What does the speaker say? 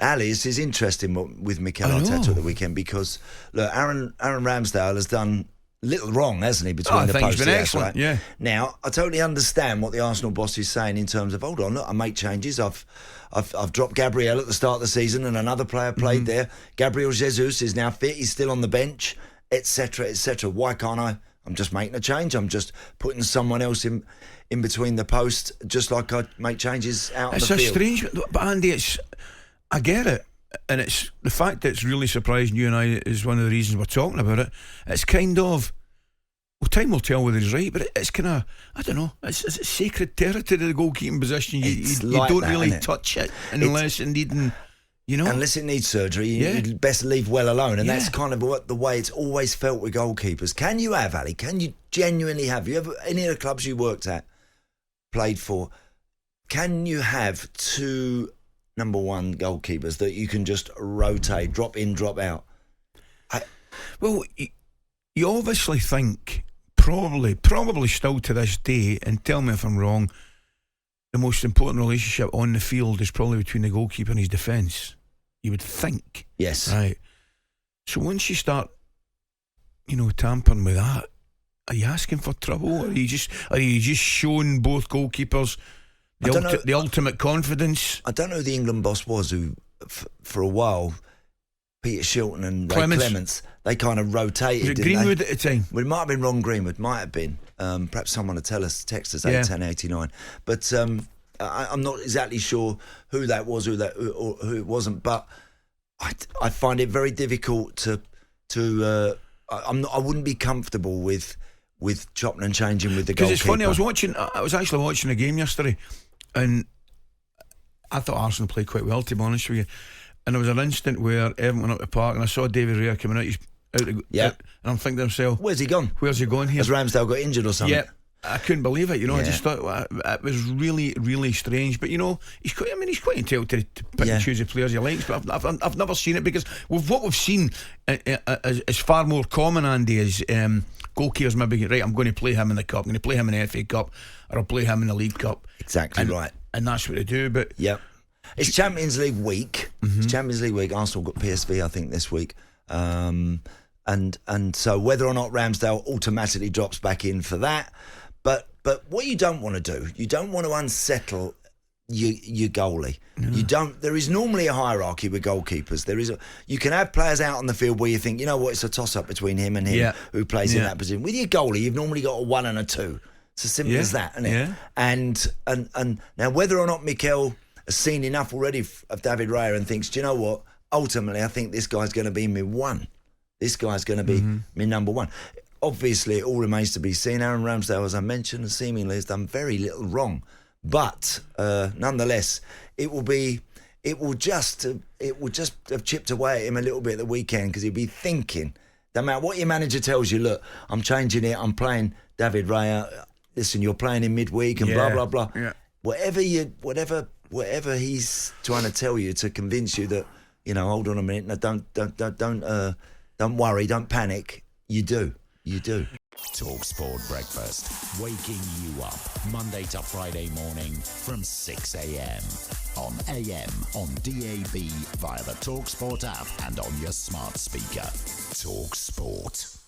Ali, this is interesting with Mikel Arteta at the weekend because, look, Aaron Ramsdale has done little wrong, hasn't he, between the posts? He's been excellent, right? Yeah. Now, I totally understand what the Arsenal boss is saying in terms of, hold on, look, I make changes. I've dropped Gabriel at the start of the season and another player played there. Gabriel Jesus is now fit. He's still on the bench, etc., etc. Why can't I? I'm just making a change. I'm just putting someone else in between the posts, just like I make changes out on the field. It's a strange, but Andy, I get it, and it's the fact that it's really surprising you and I is one of the reasons we're talking about it. It's kind of, well, time will tell whether he's right, but it's kind of, I don't know, it's sacred territory, the goalkeeping position. You like don't that, really touch it unless indeed. Unless it needs surgery, you'd best leave well alone. And that's kind of the way it's always felt with goalkeepers. Can you have, Ali? Can you genuinely have? You ever, any of the clubs you worked at, played for, can you have two number one goalkeepers that you can just rotate, drop in, drop out? Well, you obviously think, probably still to this day, and tell me if I'm wrong, the most important relationship on the field is probably between the goalkeeper and his defence. You would think. Yes. Right. So once you start, tampering with that, are you asking for trouble? Are you just showing both goalkeepers the ultimate confidence? I don't know who the England boss was who, for a while, Peter Shilton and Ray Clements, they kind of rotated. Was it Greenwood at the time? Well, it might have been Ron Greenwood, might have been. Perhaps someone will text us 81089. But I'm not exactly sure who that was, or who it wasn't. But I find it very difficult to. I wouldn't be comfortable with chopping and changing with the goalkeeper. Because it's funny, I was actually watching a game yesterday, and I thought Arsenal played quite well, to be honest with you. And there was an instant where Everton went up the park, and I saw David Raya coming out. And I'm thinking to myself, where's he gone? Where's he going here? Has Ramsdale got injured or something? Yeah, I couldn't believe it. I just thought it was really, really strange. But he's quite entitled to pick and choose the players he likes. But I've never seen it, because what we've seen is far more common, Andy, is goalkeepers maybe, right, I'm going to play him in the Cup, I'm going to play him in the FA Cup, or I'll play him in the League Cup. Exactly right. And that's what they do. But it's Champions League week. It's Champions League week. Arsenal got PSV, I think, this week. And so whether or not Ramsdale automatically drops back in for that, but what you don't want to do, you don't want to unsettle your goalie. No. There is normally a hierarchy with goalkeepers. You can have players out on the field where you think, it's a toss up between him and him who plays in that position. With your goalie, you've normally got a 1 and a 2. It's as simple as that, isn't it? Yeah. And now whether or not Mikel has seen enough already of David Raya and thinks, do you know what? Ultimately, I think this guy's going to be me one. This guy's going to be me number one. Obviously, it all remains to be seen. Aaron Ramsdale, as I mentioned, seemingly has done very little wrong. But nonetheless, it will just have chipped away at him a little bit at the weekend, because he'll be thinking, no matter what your manager tells you, look, I'm changing it, I'm playing David Raya. Listen, you're playing in midweek and blah blah blah. Yeah. Whatever he's trying to tell you to convince you that, hold on a minute, no, don't worry, don't panic. You do. talkSPORT Breakfast, waking you up Monday to Friday morning from 6 a.m. on AM, on DAB, via the talkSPORT app and on your smart speaker. talkSPORT.